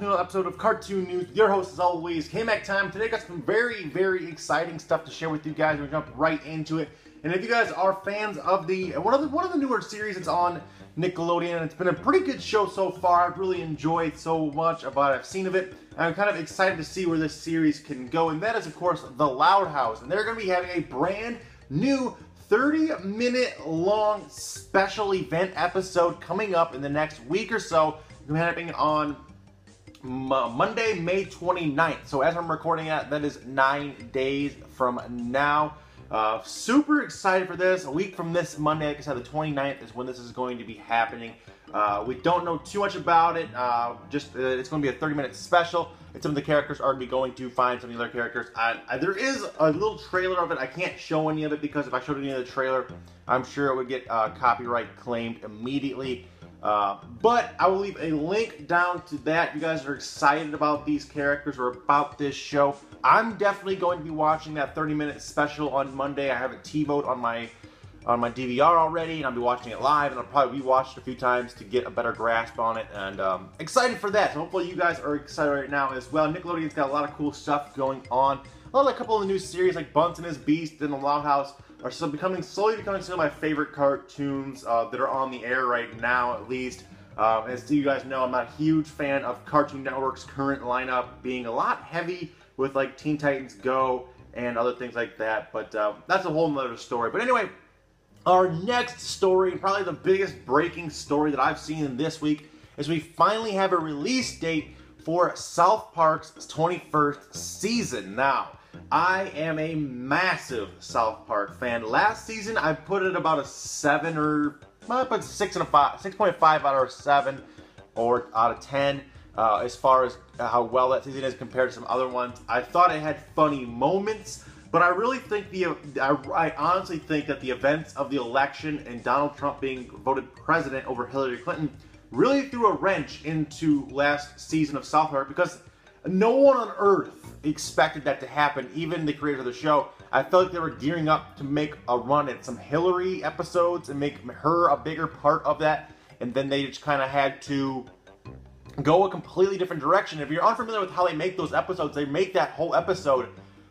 to another episode of Cartoon News. Your host, as always, KMACK time. Today, got some very, very exciting stuff to share with you guys. We're gonna jump right into it. And if you guys are fans of one of the newer series, it's on Nickelodeon. It's been a pretty good show so far. I've really enjoyed so much of what I've seen of it. I'm kind of excited to see where this series can go, and that is, of course, The Loud House. And they're going to be having a brand new 30-minute long special event episode coming up in the next week or so. It's going to be happening on Monday, May 29th. So as I'm recording that is 9 days from now. Super excited for this. A week from this Monday, like I said, the 29th is when this is going to be happening. We don't know too much about it. It's going to be a 30-minute special. And some of the characters are going to find some of the other characters. There is a little trailer of it. I can't show any of it because if I showed any of the trailer, I'm sure it would get copyright claimed immediately. But I will leave a link down to that. If you guys are excited about these characters or about this show, I'm definitely going to be watching that 30-minute special on Monday. I have it TiVo'd on my DVR already, and I'll be watching it live, and I'll probably rewatch it a few times to get a better grasp on it, and excited for that. So hopefully you guys are excited right now as well. Nickelodeon's got a lot of cool stuff going on. A couple of the new series like Bunce and His Beast and The Loud House are slowly becoming some of my favorite cartoons that are on the air right now, at least. As you guys know, I'm not a huge fan of Cartoon Network's current lineup being a lot heavy with like Teen Titans Go and other things like that, but that's a whole nother story. But anyway, our next story, probably the biggest breaking story that I've seen this week, is we finally have a release date for South Park's 21st season. Now, I am a massive South Park fan. Last season, I put it about a 7 or I put 6.5 out of 7 or out of 10 as far as how well that season is compared to some other ones. I thought it had funny moments, but I really think I honestly think that the events of the election and Donald Trump being voted president over Hillary Clinton really threw a wrench into last season of South Park, because no one on earth expected that to happen, even the creators of the show. I felt like they were gearing up to make a run at some Hillary episodes and make her a bigger part of that, and then they just kind of had to go a completely different direction. If you're unfamiliar with how they make those episodes, they make that whole episode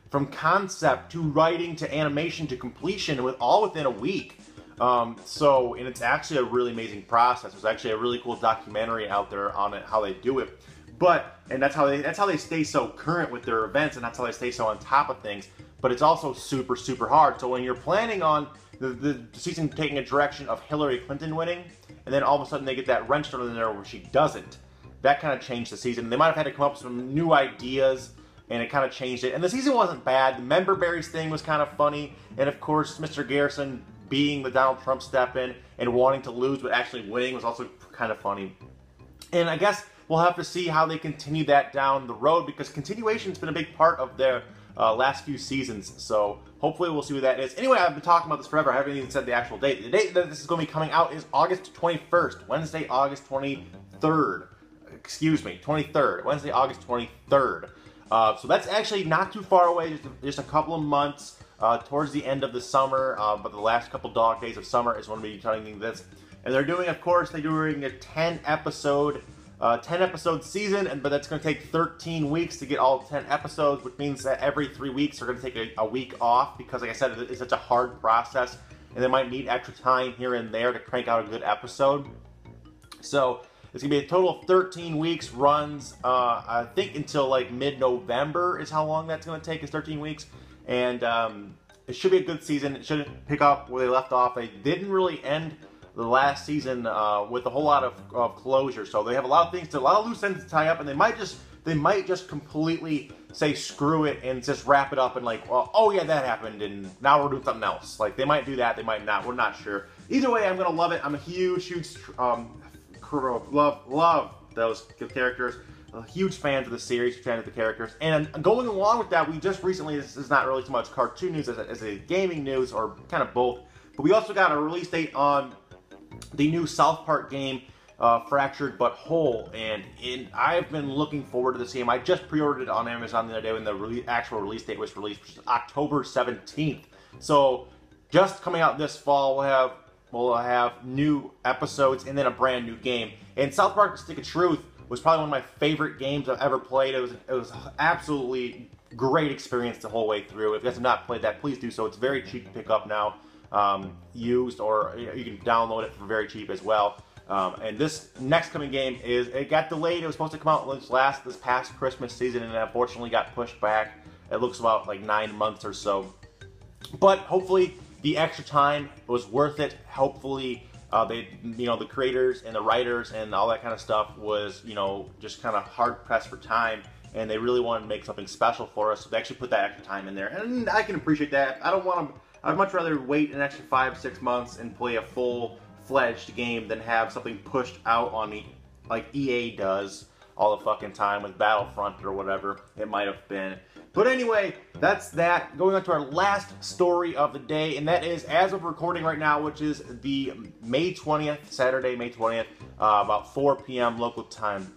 from concept to writing to animation to completion all within a week. And it's actually a really amazing process. There's actually a really cool documentary out there on it, how they do it. And that's how they stay so current with their events, and that's how they stay so on top of things. But it's also super, super hard. So when you're planning on the season taking a direction of Hillary Clinton winning, and then all of a sudden they get that wrench thrown in there where she doesn't, that kind of changed the season. They might have had to come up with some new ideas, and it kind of changed it. And the season wasn't bad. The member berries thing was kind of funny, and of course Mr. Garrison being the Donald Trump step-in and wanting to lose but actually winning was also kind of funny. And I guess we'll have to see how they continue that down the road, because continuation's been a big part of their last few seasons. So hopefully we'll see what that is. Anyway, I've been talking about this forever. I haven't even said the actual date. The date that this is going to be coming out is August 21st, Wednesday, August 23rd. Excuse me, 23rd, Wednesday, August 23rd. So that's actually not too far away, just a couple of months towards the end of the summer, but the last couple dog days of summer is when we'll be telling this. And they're doing, of course, they're doing a 10-episode season, but that's going to take 13 weeks to get all 10 episodes, which means that every 3 weeks they're going to take a week off, because, like I said, it's such a hard process, and they might need extra time here and there to crank out a good episode. So it's going to be a total of 13 weeks, runs, I think, until like mid-November is how long that's going to take, is 13 weeks. And it should be a good season. It shouldn't pick up where they left off. They didn't really end the last season with a whole lot of closure. So they have a lot of loose ends to tie up, and they might just completely say screw it and just wrap it up and like, well, oh yeah, that happened, and now we're doing something else. Like, they might do that, they might not. We're not sure. Either way, I'm gonna love it. I'm a huge love those characters. Huge fans of the series, fan of the characters. And going along with that, we just recently, this is not really so much cartoon news as a gaming news, or kind of both, but we also got a release date on the new South Park game, Fractured But Whole, and I've been looking forward to this game. I just pre-ordered it on Amazon the other day when the actual release date was released, which is October 17th. So just coming out this fall, we'll have new episodes and then a brand new game. And South Park: The Stick of Truth was probably one of my favorite games I've ever played. It was absolutely great experience the whole way through. If you guys have not played that, please do so. It's very cheap to pick up now, used, or you can download it for very cheap as well. And this next coming game it got delayed. It was supposed to come out this past Christmas season, and it unfortunately got pushed back. It looks about like 9 months or so. But hopefully the extra time was worth it. Hopefully the creators and the writers and all that kind of stuff was, just kind of hard pressed for time, and they really wanted to make something special for us, so they actually put that extra time in there, and I can appreciate that. I'd much rather wait an extra 5-6 months and play a full-fledged game than have something pushed out on me like EA does all the fucking time with Battlefront or whatever it might have been. But anyway, that's that. Going on to our last story of the day, and that is, as of recording right now, which is the May 20th, Saturday, May 20th, about 4 p.m. local time.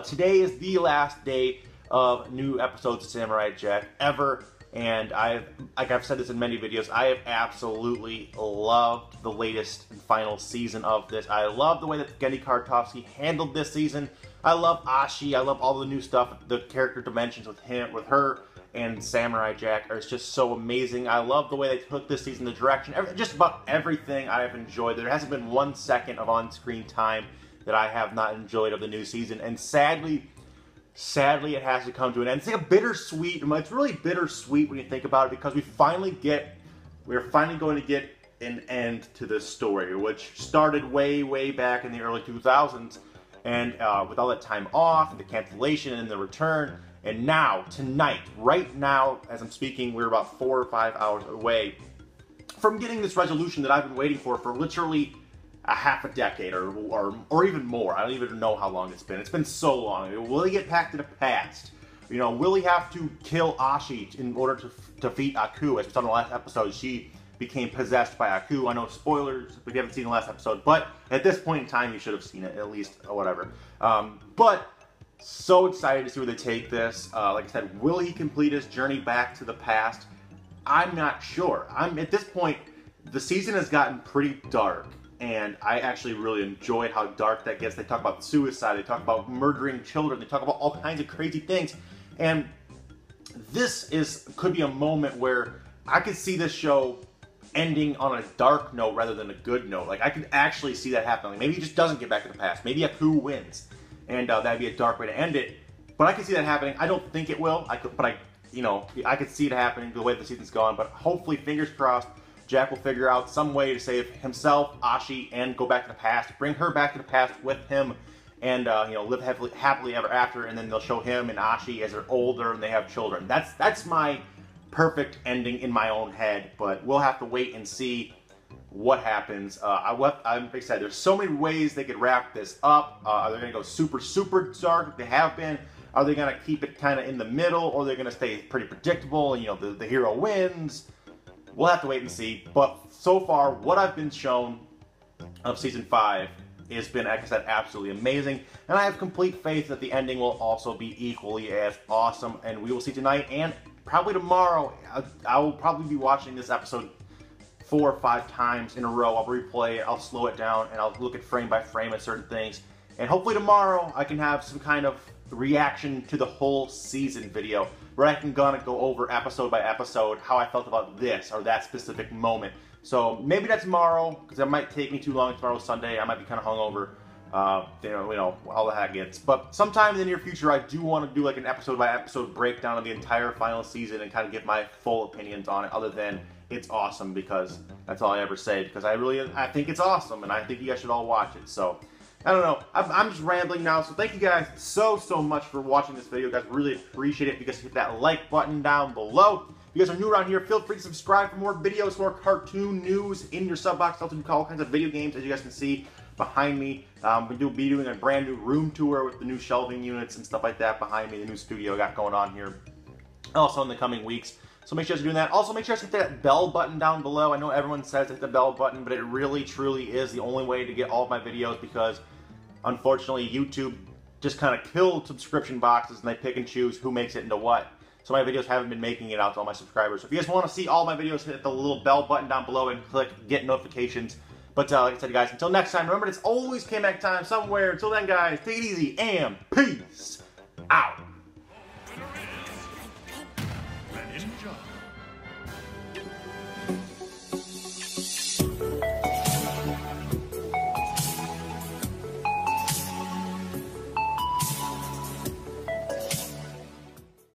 Today is the last day of new episodes of Samurai Jack ever, and like I've said this in many videos, I have absolutely loved the latest and final season of this. I love the way that Genndy Kartovsky handled this season. I love Ashi. I love all the new stuff. The character dimensions with her, and Samurai Jack are just so amazing. I love the way they took this season, the direction, just about everything I have enjoyed. There hasn't been 1 second of on-screen time that I have not enjoyed of the new season, and sadly, it has to come to an end. It's like a bittersweet. It's really bittersweet when you think about it, because we're finally going to get an end to this story, which started way back in the early 2000s. And with all that time off, and the cancellation, and the return, and now, tonight, right now, as I'm speaking, we're about 4 or 5 hours away from getting this resolution that I've been waiting for literally a half a decade, or even more. I don't even know how long it's been. It's been so long. Will he get back to the past? Will he have to kill Ashi in order to defeat Aku? As we saw in the last episode, she became possessed by Aku. I know, spoilers, if you haven't seen the last episode, but at this point in time, you should have seen it, at least, or whatever. But so excited to see where they take this. Like I said, will he complete his journey back to the past? I'm not sure. At this point, the season has gotten pretty dark, and I actually really enjoyed how dark that gets. They talk about suicide, they talk about murdering children, they talk about all kinds of crazy things, and this could be a moment where I could see this show ending on a dark note rather than a good note. Like, I could actually see that happening. Like, maybe he just doesn't get back to the past. Maybe Aku wins, and that'd be a dark way to end it. But I could see that happening. I don't think it will. I could see it happening the way the season's gone. But hopefully, fingers crossed, Jack will figure out some way to save himself, Ashi, and go back to the past. Bring her back to the past with him, and live happily ever after. And then they'll show him and Ashi as they're older and they have children. That's my perfect ending in my own head, but we'll have to wait and see what happens. I'm excited. There's so many ways they could wrap this up. Are they going to go super dark like they have been? Are they going to keep it kind of in the middle, or are they going to stay pretty predictable and the hero wins? We'll have to wait and see. But so far, what I've been shown of Season 5 has been, like I said, absolutely amazing, and I have complete faith that the ending will also be equally as awesome, and we will see tonight and probably tomorrow. I will probably be watching this episode 4 or 5 times in a row. I'll replay it, I'll slow it down, and I'll look at frame by frame at certain things. And hopefully tomorrow I can have some kind of reaction to the whole season video, where I can go over episode by episode how I felt about this or that specific moment. So maybe that's tomorrow, because it might take me too long. Tomorrow's Sunday. I might be kind of hungover. All the heck gets. But sometime in the near future, I do want to do like an episode by episode breakdown of the entire final season and kind of give my full opinions on it, other than it's awesome, because that's all I ever say, because I think it's awesome, and I think you guys should all watch it. So I don't know. I'm just rambling now. So thank you guys so much for watching this video, guys. Really appreciate it. If you guys hit that like button down below. If you guys are new around here, feel free to subscribe for more videos, more cartoon news in your sub box. I also do all kinds of video games, as you guys can see behind me. We'll be doing a brand new room tour with the new shelving units and stuff like that behind me, the new studio I got going on here. Also in the coming weeks. So make sure you're doing that. Also, make sure you hit that bell button down below. I know everyone says hit the bell button, but it really, truly is the only way to get all of my videos, because unfortunately, YouTube just kind of killed subscription boxes, and they pick and choose who makes it into what. So my videos haven't been making it out to all my subscribers. So if you guys want to see all my videos, hit the little bell button down below and click get notifications. But like I said, guys, until next time, remember it's always KMACK time somewhere. Until then, guys, take it easy and peace out. Ninja.